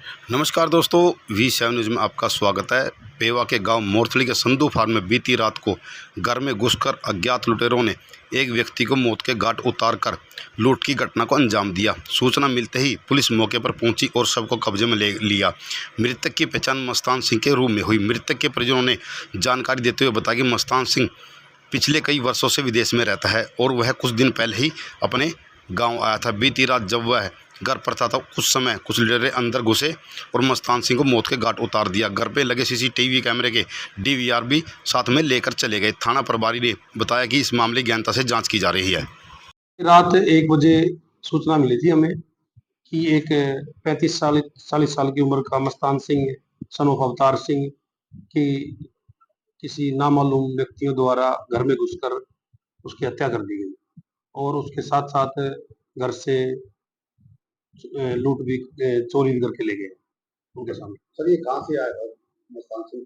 नमस्कार दोस्तों, वी7 न्यूज़ में आपका स्वागत है। पेवा के गांव मोरथली के संधू फार्म में बीती रात को घर में घुसकर अज्ञात लुटेरों ने एक व्यक्ति को मौत के घाट उतार कर लूट की घटना को अंजाम दिया। सूचना मिलते ही पुलिस मौके पर पहुंची और शव को कब्जे में ले लिया। मृतक की पहचान मस्तान सिंह के रूप में हुई। मृतक के परिजनों ने जानकारी देते हुए बताया कि मस्तान सिंह पिछले कई वर्षों से विदेश में रहता है और वह कुछ दिन पहले ही अपने गाँव आया था। बीती रात जब वह घर पर था तो कुछ समय कुछ लुटेरे अंदर घुसे और मस्तान सिंह को मौत के घाट उतार दिया। घर पे लगे सीसीटीवी कैमरे के डीवीआर भी साथ में लेकर चले गए। थाना प्रभारी ने बताया कि इस मामले की गहनता से जांच की जा रही है। रात 1 बजे सूचना मिली थी हमें कि एक 40 साल की उम्र का मस्तान सिंह सन ऑफ अवतार सिंह की किसी नामालूम व्यक्तियों द्वारा घर में घुसकर उसकी हत्या कर दी गई और उसके साथ साथ घर से लूट भी चोरी भी करके ले गए उनके सामने। सर, ये कहाँ से आया था मस्तान सिंह?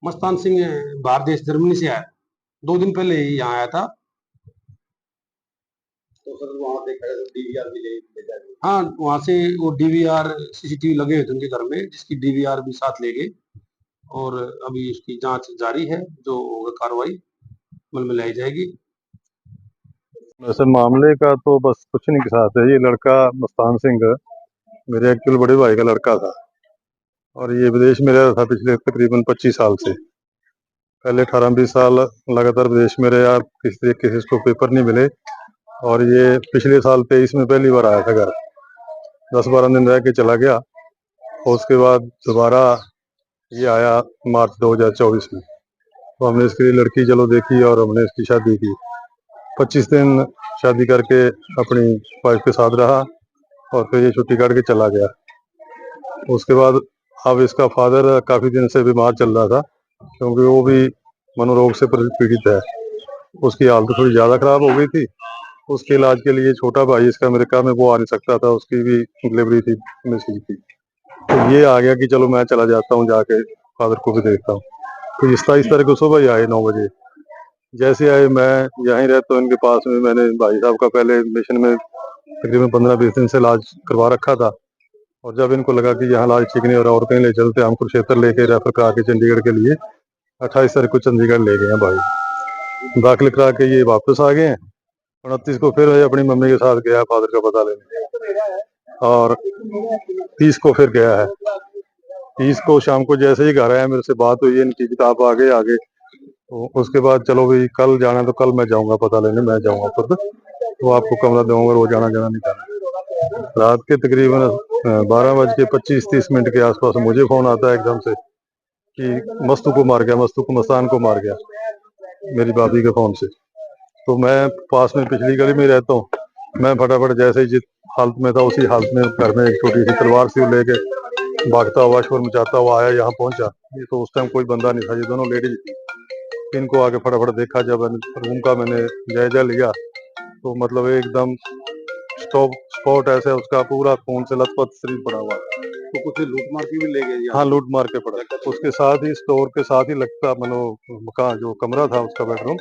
मस्तान सिंह बाहर देश जर्मनी से आया, 2 दिन पहले ही यहाँ आया था। तो सर वहाँ देखा गया तो डीवीआर भी ले जाए? हाँ, वहाँ से वो डीवीआर सीसीटीवी लगे हुए थे उनके घर में, जिसकी डीवीआर भी साथ ले गए और अभी उसकी जांच जारी है। जो होगा कार्रवाई अमल में लाई जाएगी। वैसे मामले का तो बस कुछ नहीं के साथ है। ये लड़का मस्तान सिंह मेरे एक्चुअल बड़े भाई का लड़का था और ये विदेश में रह रहा था पिछले तकरीबन 25 साल से। पहले 18-20 साल लगातार विदेश में रहा, किसी तरीके से इसको पेपर नहीं मिले और ये पिछले साल 23 में पहली बार आया था घर। 10-12 दिन रह के चला गया और उसके बाद दोबारा ये आया मार्च 2024 में। तो हमने इसके लिए लड़की चलो देखी और हमने इसकी शादी की। 25 दिन शादी करके अपनी वाइफ के साथ रहा और फिर ये छुट्टी काट के चला गया। उसके बाद अब इसका फादर काफ़ी दिन से बीमार चल रहा था क्योंकि वो भी मनोरोग से पीड़ित है। उसकी हालत थोड़ी ज़्यादा ख़राब हो गई थी। उसके इलाज के लिए छोटा भाई इसका अमेरिका में, वो आ नहीं सकता था, उसकी भी डिलीवरी थी मिसिज की। तो ये आ गया कि चलो मैं चला जाता हूँ, जाके फादर को भी देखता हूँ। तो 27 तारीख को सुबह ही आए 9 बजे। जैसे आए मैं यहीं रहता हूँ इनके पास में। मैंने भाई साहब का पहले मिशन में तकरीबन 15-20 दिन से इलाज करवा रखा था और जब इनको लगा कि यहाँ इलाज ठीक नहीं हो रहा और कहीं ले चलते, हम कुरुक्षेत्र लेके रेफर करा के चंडीगढ़ के लिए 28 तारीख को चंडीगढ़ ले गए हैं भाई। दाखिल करा के ये वापस आ गए हैं। 29 को फिर मैं अपनी मम्मी के साथ गया फादर का पता लेने और 30 को फिर गया है। 30 को शाम को जैसे ही घर आया मेरे से बात हुई, इनकी किताब आगे आगे। तो उसके बाद चलो भाई कल जाना तो कल मैं जाऊंगा पता लेने, मैं जाऊंगा खुद, तो आपको कमरा दूंगा, रोज आना जाना नहीं करना। रात के तकरीबन 12:25-30 के आसपास मुझे फोन आता है एकदम से कि मस्तू को मार गया, मस्तू को, मस्तान को मार गया, मेरी भाभी के फोन से। तो मैं पास में पिछली गली में रहता हूँ। मैं फटाफट जैसे ही जिस हालत में था उसी हालत में घर में एक छोटी सी तलवार से लेके भागता हुआ शोर मचाता हुआ आया, यहाँ पहुंचा। ये तो उस टाइम कोई बंदा नहीं था, ये दोनों लेडीज थी। इनको आगे फटाफट देखा, जब रूम का मैंने जायजा लिया तो मतलब एकदम स्पॉट ऐसे उसका पूरा खून से लथपथ शरीर पड़ा हुआ। तो कुछ लूट मार के भी ले गए? हाँ, लूट मार के पड़ा। उसके साथ ही स्टोर के साथ ही लगता मकान, जो कमरा था उसका बेडरूम,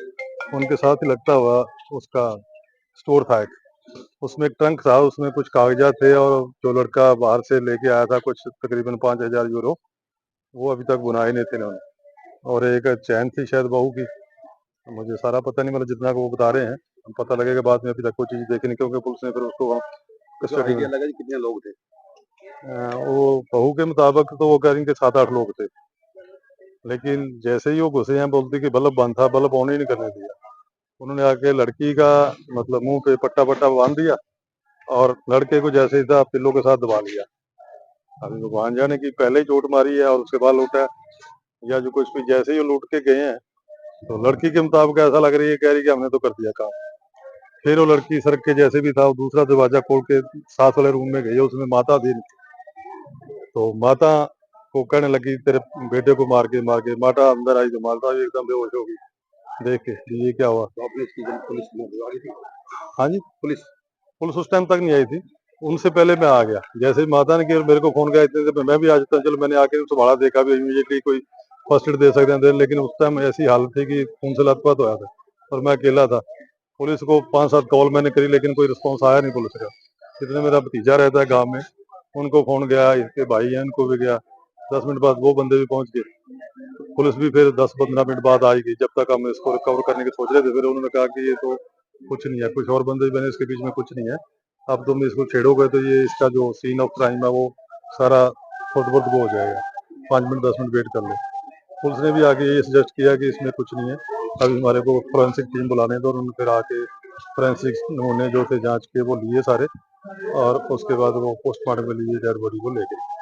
उनके साथ ही लगता हुआ उसका स्टोर था एक। उसमें एक ट्रंक था, उसमें कुछ कागजात थे और जो लड़का बाहर से लेके आया था कुछ तकरीबन 5000 यूरो, वो अभी तक बुनाए नहीं थे इन्होंने। और एक चैन थी शायद बहू की, मुझे सारा पता नहीं, मतलब जितना को वो बता रहे हैं। पता लगेगा बाद में, अभी तक कोई चीज देखी नहीं क्योंकि पुलिस ने फिर उसको कस्टडी में। लगा कितने लोग थे? वो बहू के मुताबिक तो वो कह रही कि 7-8 लोग थे, लेकिन जैसे ही वो घुसे हैं बोलती कि बल्ब बंद था, बल्ब ऑन ही नहीं करने दिया। उन्होंने आके लड़की का मतलब मुंह पे पट्टा बांध दिया और लड़के को जैसे ही था पिल्लों के साथ दबा लिया। अभी भगवान जाने की पहले ही चोट मारी है और उसके बाद लूटा है या जो कुछ भी। जैसे ही वो लूट के गए हैं तो लड़की के मुताबिक ऐसा लग रही है, कह रही कि हमने तो कर दिया काम। फिर वो लड़की सड़क के जैसे भी था वो दूसरा दरवाजा खोल के साथ वाले रूम में गई, उसमें माता थी। तो माता को कहने लगी तेरे बेटे को मार के माता अंदर आई तो माता भी एकदम बेहोश हो गई देख के ये क्या हुआ। तो आपने इसकी पुलिस में बुला ली थी? हाँ जी, पुलिस उस टाइम तक नहीं आई थी, उनसे पहले मैं आ गया। जैसे ही माता ने किया मेरे को फोन किया, इतने से मैं भी आ जाता। चलो मैंने आके संभाला, देखा भी इमीडिएटली कोई फर्स्ट एड दे सकते हैं, लेकिन उस टाइम ऐसी हालत थी कि खून से लथपथ होया था और मैं अकेला था। पुलिस को 5-7 कॉल मैंने करी लेकिन कोई रिस्पॉन्स आया नहीं पुलिस का। इतने मेरा भतीजा रहता है गाँव में, उनको फोन गया, इसके भाई हैं उनको भी गया। 10 मिनट बाद वो बंदे भी पहुंच गए। पुलिस भी फिर 10-15 मिनट बाद आएगी। जब तक हम इसको रिकवर करने की सोच रहे थे, फिर उन्होंने कहा कि ये तो कुछ नहीं है, कुछ और बंदे भी बने इसके बीच में, कुछ नहीं है, अब तुम इसको छेड़ोगे तो ये इसका जो सीन ऑफ क्राइम है वो सारा खुद हो जाएगा। 5 मिनट 10 मिनट वेट कर लो। पुलिस ने भी आके ये सजेस्ट किया कि इसमें कुछ नहीं है, अभी हमारे को फोरेंसिक टीम बुलाने दो। और उन्होंने फिर आके फोरेंसिक नमूने जो थे जांच के वो लिए सारे, और उसके बाद वो पोस्टमार्टम के लिए डेड बॉडी को ले गए।